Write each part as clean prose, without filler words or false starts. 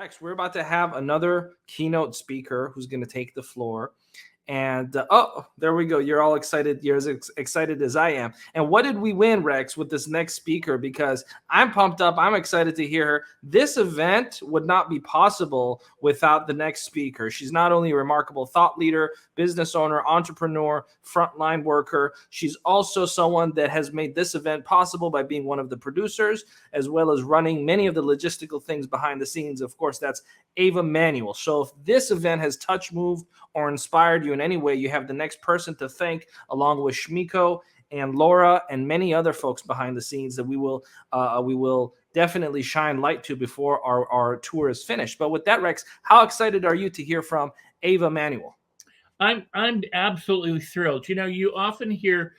Rex, we're about to have another keynote speaker who's going to take the floor. And there we go. You're all excited. You're as excited as I am. And what did we win, Rex, with this next speaker? Because I'm pumped up. I'm excited to hear her. This event would not be possible without the next speaker. She's not only a remarkable thought leader, business owner, entrepreneur, frontline worker. She's also someone that has made this event possible by being one of the producers, as well as running many of the logistical things behind the scenes. Of course, that's Ava Manuel. So if this event has touched, moved, or inspired you in any way, you have the next person to thank, along with Shmiko and Laura and many other folks behind the scenes that we will definitely shine light to before our tour is finished. But with that, Rex, how excited are you to hear from Ava Manuel? I'm absolutely thrilled. You know, you often hear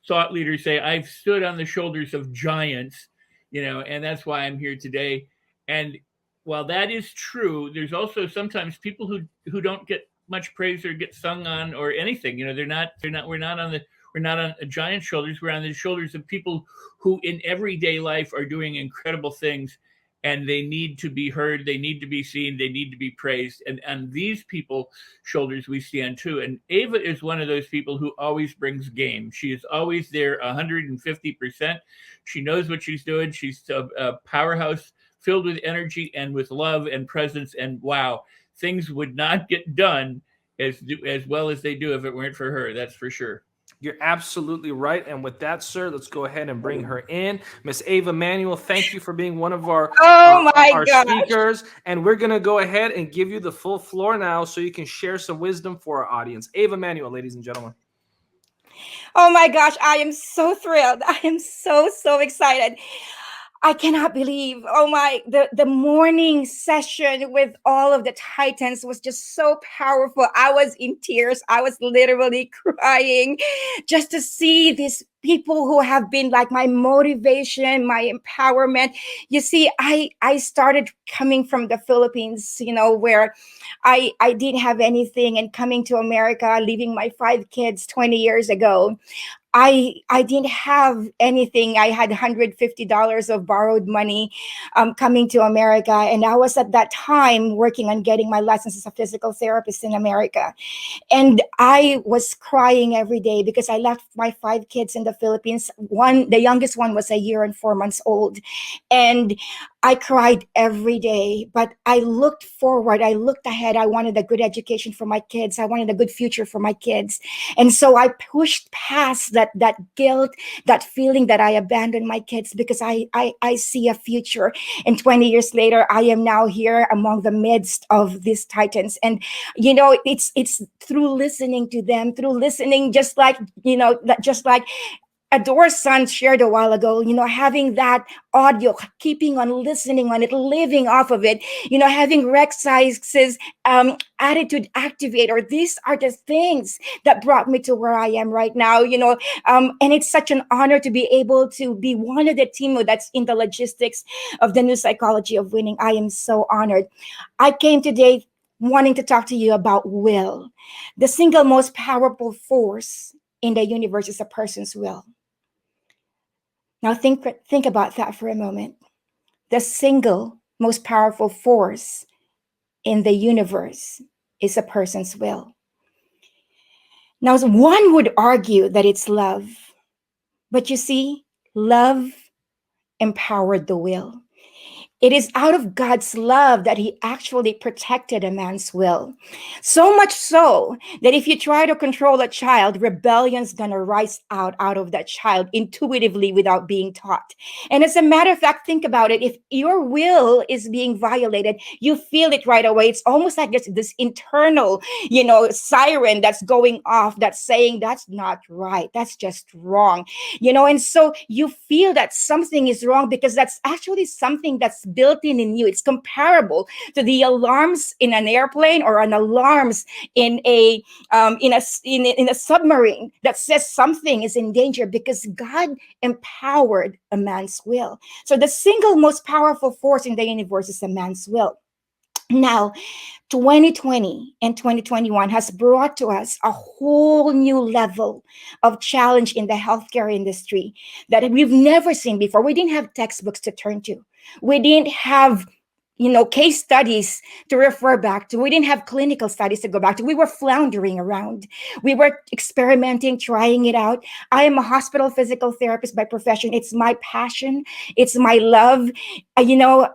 thought leaders say, "I've stood on the shoulders of giants," and that's why I'm here today. And while that is true, there's also sometimes people who don't get much praise or get sung on or anything. We're not on giant shoulders. We're on the shoulders of people who in everyday life are doing incredible things, and they need to be heard, they need to be seen, they need to be praised. And on these people shoulders we stand too. And Ava is one of those people who always brings game. She is always there 150%. She knows what she's doing. She's a powerhouse filled with energy and with love and presence. And wow, things would not get done as well as they do if it weren't for her. That's for sure. You're absolutely right. And with that, sir, let's go ahead and bring her in. Miss Ava Manuel, thank you for being one of our, our speakers. And we're going to go ahead and give you the full floor now so you can share some wisdom for our audience. Ava Manuel, ladies and gentlemen. Oh my gosh, I am so thrilled. I am so excited. I cannot believe, the morning session with all of the Titans was just so powerful. I was in tears. I was literally crying just to see these people who have been like my motivation, my empowerment. You see, I started coming from the Philippines, where I didn't have anything, and coming to America, leaving my 5 kids 20 years ago. I didn't have anything. I had $150 of borrowed money coming to America. And I was at that time working on getting my license as a physical therapist in America. And I was crying every day because I left my 5 kids in the Philippines. The youngest one was 1 year and 4 months old. And I cried every day, but I looked forward. I looked ahead. I wanted a good education for my kids. I wanted a good future for my kids. And so I pushed past that guilt, that feeling that I abandoned my kids, because I see a future. And 20 years later, I am now here among the midst of these Titans. And, it's through listening to them, through listening, just like Adore's son shared a while ago, having that audio, keeping on listening on it, living off of it, having Rex Sykes's attitude activator. These are the things that brought me to where I am right now, and it's such an honor to be able to be one of the team that's in the logistics of the new psychology of winning. I am so honored. I came today wanting to talk to you about will. The single most powerful force in the universe is a person's will. Now think about that for a moment. The single most powerful force in the universe is a person's will. Now, one would argue that it's love, but you see, love empowered the will. It is out of God's love that he actually protected a man's will. So much so that if you try to control a child, rebellion's going to rise out of that child intuitively without being taught. And as a matter of fact, think about it. If your will is being violated, you feel it right away. It's almost like this internal, siren that's going off, that's saying that's not right. That's just wrong. And so you feel that something is wrong because that's actually something that's built in you. It's comparable to the alarms in an airplane or an alarms in a submarine that says something is in danger, because God empowered a man's will. So the single most powerful force in the universe is a man's will. Now, 2020 and 2021 has brought to us a whole new level of challenge in the healthcare industry that we've never seen before. We didn't have textbooks to turn to. We didn't have case studies to refer back to. We didn't have clinical studies to go back to. We were floundering around. We were experimenting, trying it out. I am a hospital physical therapist by profession. It's my passion. It's my love. You know,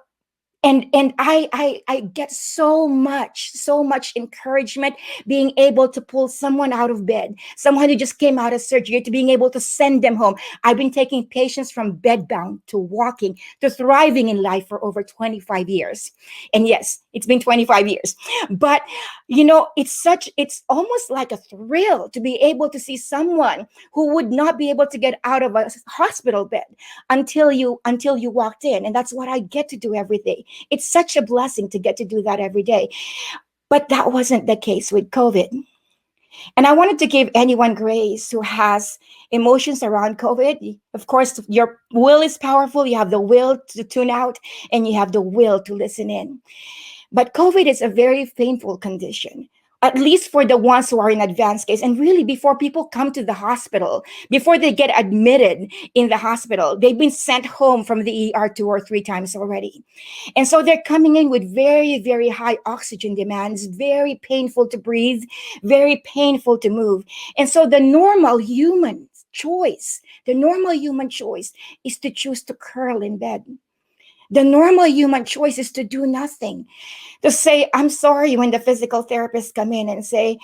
and I get so much encouragement being able to pull someone out of bed, someone who just came out of surgery, to being able to send them home. I've been taking patients from bedbound to walking to thriving in life for over 25 years. And yes, it's been 25 years. But it's almost like a thrill to be able to see someone who would not be able to get out of a hospital bed until you walked in. And that's what I get to do every day. It's such a blessing to get to do that every day. But that wasn't the case with COVID. And I wanted to give anyone grace who has emotions around COVID. Of course, your will is powerful. You have the will to tune out and you have the will to listen in. But COVID is a very painful condition, at least for the ones who are in advanced case. And really, before people come to the hospital, before they get admitted in the hospital, they've been sent home from the ER 2 or 3 times already. And so they're coming in with very, very high oxygen demands, very painful to breathe, very painful to move. And so the normal human choice is to choose to curl in bed. The normal human choice is to do nothing, to say, I'm sorry, when the physical therapists come in and say,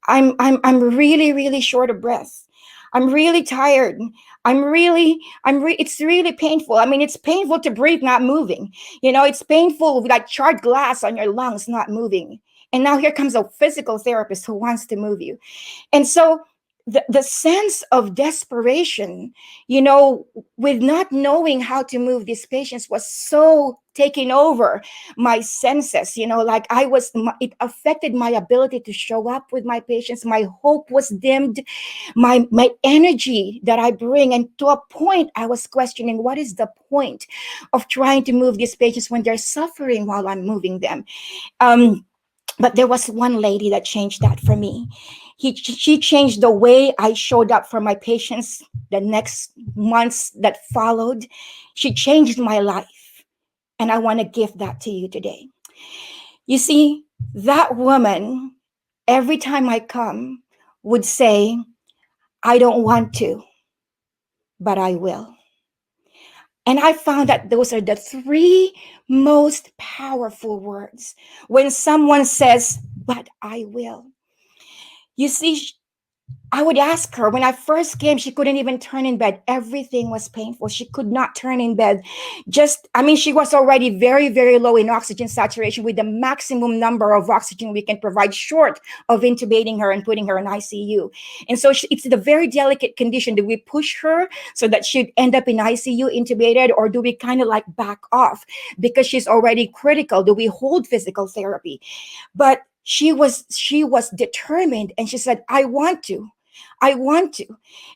I'm really, really short of breath. I'm really tired. It's really painful. I mean, it's painful to breathe, not moving. It's painful, like charred glass on your lungs, not moving. And now here comes a physical therapist who wants to move you. And so the sense of desperation, with not knowing how to move these patients was so taking over my senses, like it affected my ability to show up with my patients. My hope was dimmed, my energy that I bring. And to a point, I was questioning, what is the point of trying to move these patients when they're suffering while I'm moving them? But there was one lady that changed that for me. She changed the way I showed up for my patients the next months that followed. She changed my life. And I want to give that to you today. You see, that woman, every time I come, would say, I don't want to, but I will. And I found that those are the 3 most powerful words when someone says, but I will. You see, I would ask her, when I first came, she couldn't even turn in bed. Everything was painful. She could not turn in bed. She was already very, very low in oxygen saturation with the maximum number of oxygen we can provide, short of intubating her and putting her in ICU. And so it's the very delicate condition. Do we push her so that she'd end up in ICU intubated, or do we kind of like back off because she's already critical? Do we hold physical therapy? But she was determined, and she said, I want to.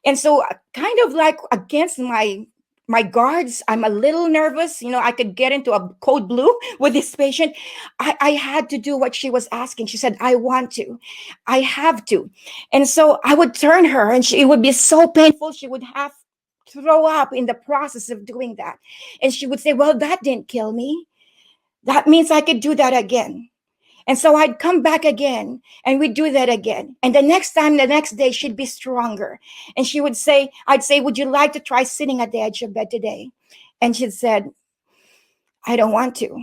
And so kind of like against my guards, I'm a little nervous. I could get into a code blue with this patient. I had to do what she was asking. She said, I want to. I have to. And so I would turn her, and it would be so painful. She would have to throw up in the process of doing that. And she would say, well, that didn't kill me. That means I could do that again. And so I'd come back again, and we'd do that again. And the next day, she'd be stronger. And I'd say, would you like to try sitting at the edge of bed today? And she'd said, I don't want to,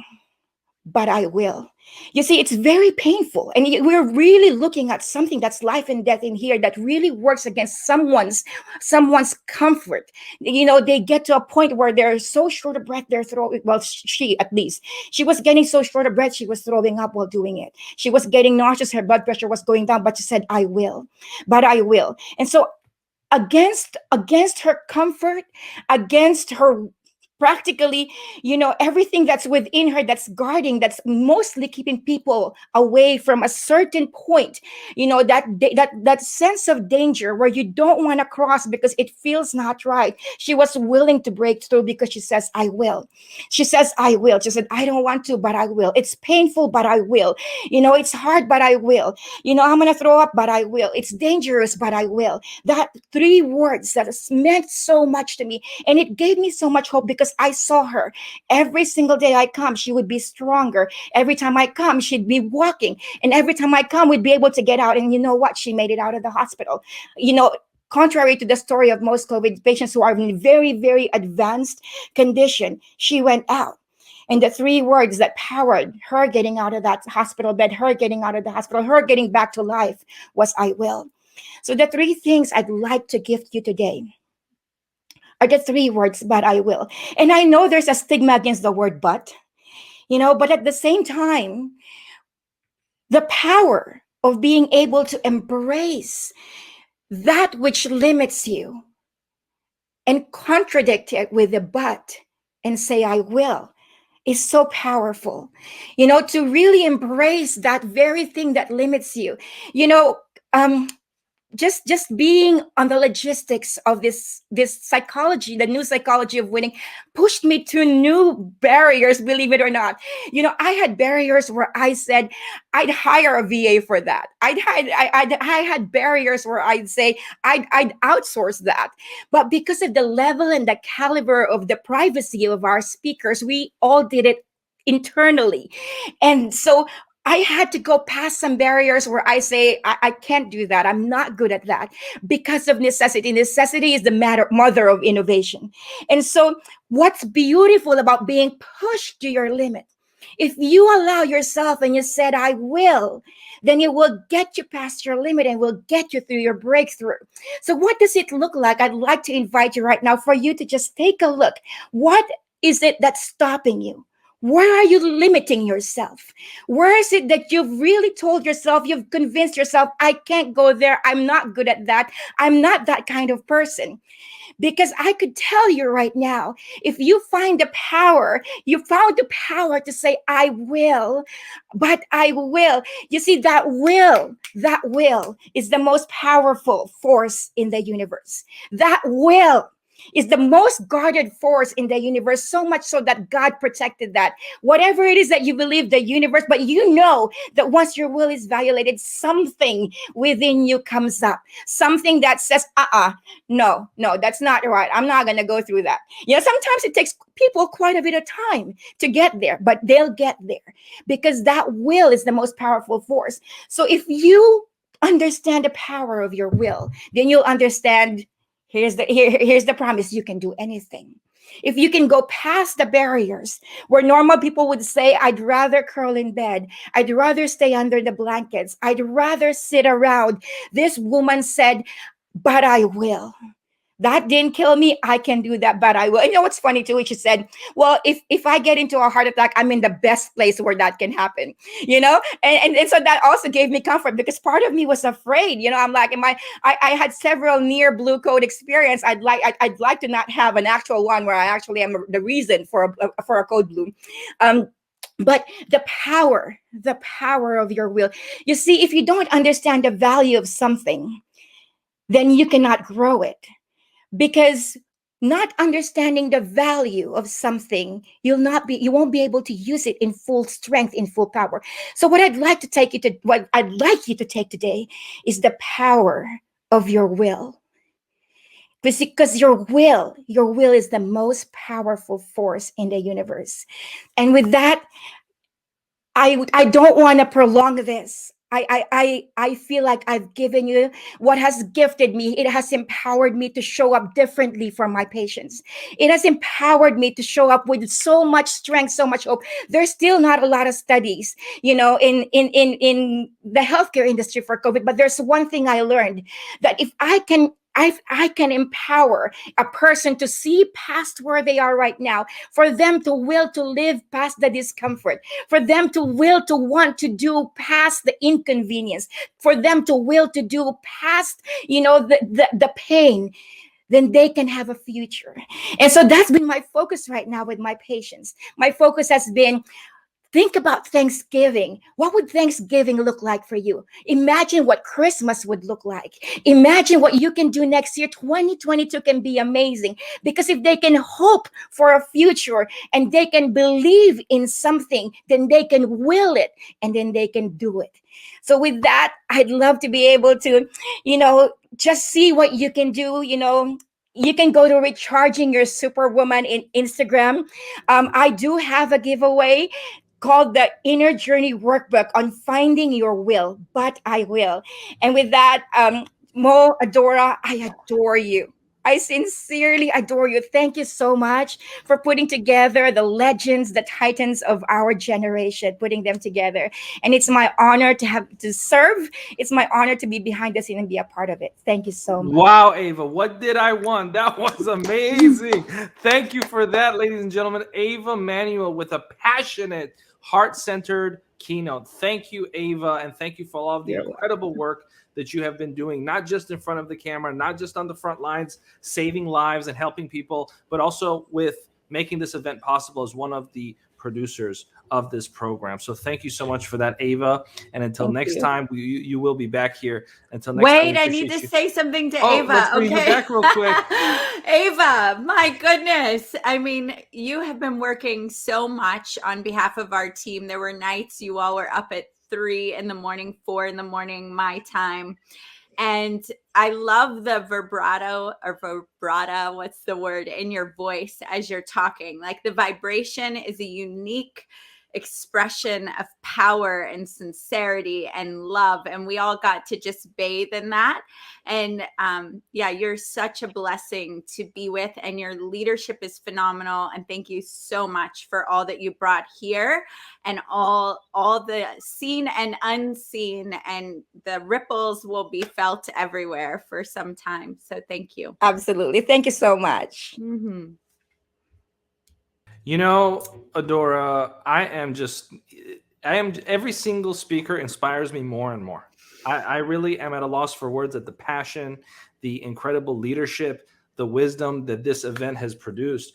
but I will. You see, it's very painful. And we're really looking at something that's life and death in here that really works against someone's comfort. They get to a point where they're so short of breath, they're throwing, well, she was getting so short of breath, she was throwing up while doing it. She was getting nauseous, her blood pressure was going down, but she said, I will. And so against her comfort, against her practically, everything that's within her, that's guarding, that's mostly keeping people away from a certain point, that sense of danger where you don't want to cross because it feels not right. She was willing to break through because she says, I will. She says, I will. She said, I don't want to, but I will. It's painful, but I will. It's hard, but I will. I'm going to throw up, but I will. It's dangerous, but I will. That 3 words that has meant so much to me. And it gave me so much hope because because I saw her every single day I come. She would be stronger. Every time I come, she'd be walking. And every time I come, we'd be able to get out. And you know what? She made it out of the hospital. Contrary to the story of most COVID patients who are in very, very advanced condition, she went out. And the three words that powered her getting out of that hospital bed, her getting out of the hospital, her getting back to life was, I will. So the three things I'd like to gift you today are the three words, but I will. And I know there's a stigma against the word but, but at the same time, the power of being able to embrace that which limits you and contradict it with a but and say, I will, is so powerful. To really embrace that very thing that limits you. Just being on the logistics of this psychology, the new psychology of winning, pushed me to new barriers, believe it or not. I had barriers where I said I'd hire a VA for that. I had barriers where I'd say I'd outsource that. But because of the level and the caliber of the privacy of our speakers, we all did it internally. And so I had to go past some barriers where I say, I can't do that. I'm not good at that because of necessity. Necessity is the mother of innovation. And so what's beautiful about being pushed to your limit, if you allow yourself and you said, I will, then it will get you past your limit and will get you through your breakthrough. So what does it look like? I'd like to invite you right now for you to just take a look. What is it that's stopping you? Where are you limiting yourself? Where is it that you've really told yourself, you've convinced yourself, I can't go there. I'm not good at that. I'm not that kind of person. Because I could tell you right now, if you find the power, you found the power to say, I will, but I will. You see, that will is the most powerful force in the universe. That will is the most guarded force in the universe, so much so that God protected that. Whatever it is that you believe the universe, but you know that once your will is violated, something within you comes up. Something that says, no, that's not right. I'm not going to go through that. Sometimes it takes people quite a bit of time to get there, but they'll get there because that will is the most powerful force. So if you understand the power of your will, then you'll understand here's the promise. You can do anything. If you can go past the barriers where normal people would say, I'd rather curl in bed. I'd rather stay under the blankets. I'd rather sit around. This woman said, but I will. That didn't kill me. I can do that, but I will. You know what's funny too? She said, well, if I get into a heart attack, I'm in the best place where that can happen, And so that also gave me comfort because part of me was afraid, I'm like, I had several near blue code experience. I'd like to not have an actual one where I actually am the reason for a code blue. But the power of your will. You see, if you don't understand the value of something, then you cannot grow it. Because not understanding the value of something, you won't be able to use it in full strength, in full power. So what I'd like you to take today is the power of your will. Because your will is the most powerful force in the universe. And with that, I don't want to prolong this. I feel like I've given you what has gifted me. It has empowered me to show up differently for my patients. It has empowered me to show up with so much strength, so much hope. There's still not a lot of studies, in the healthcare industry for COVID, but there's one thing I learned, that if I can empower a person to see past where they are right now, for them to will to live past the discomfort, for them to will to want to do past the inconvenience, for them to will to do past, the pain, then they can have a future. And so that's been my focus right now with my patients. My focus has been, think about Thanksgiving. What would Thanksgiving look like for you? Imagine what Christmas would look like. Imagine what you can do next year. 2022 can be amazing because if they can hope for a future and they can believe in something, then they can will it and then they can do it. So with that, I'd love to be able to, just see what you can do, you can go to Recharging Your Superwoman in Instagram. I do have a giveaway called the Inner Journey Workbook on finding your will, but I will. And with that, Mo, Adora, I adore you. I sincerely adore you. Thank you so much for putting together the legends, the titans of our generation, putting them together. And it's my honor to have to serve. It's my honor to be behind the scene and be a part of it. Thank you so much. Wow, Ava, what did I want? That was amazing. Thank you for that, ladies and gentlemen. Ava Manuel with a passionate, heart-centered keynote. Thank you, Ava, and thank you for all of the incredible work that you have been doing, not just in front of the camera, not just on the front lines, saving lives and helping people, but also with making this event possible as one of the producers of this program. So thank you so much for that, Ava. And until next time, you will be back here. Until next time. Wait, I need to say something to Ava. Let's bring you back real quick. Ava, my goodness. I mean, you have been working so much on behalf of our team. There were nights you all were up at 3 in the morning, 4 in the morning, my time. And I love the vibrata, what's the word, in your voice as you're talking. Like the vibration is a unique expression of power and sincerity and love. And we all got to just bathe in that. And yeah, you're such a blessing to be with, and your leadership is phenomenal. And thank you so much for all that you brought here, and all the seen and unseen, and the ripples will be felt everywhere for some time. So thank you. Absolutely. Thank you so much. Mm-hmm. You know, Adora, every single speaker inspires me more and more. I really am at a loss for words at the passion, the incredible leadership, the wisdom that this event has produced.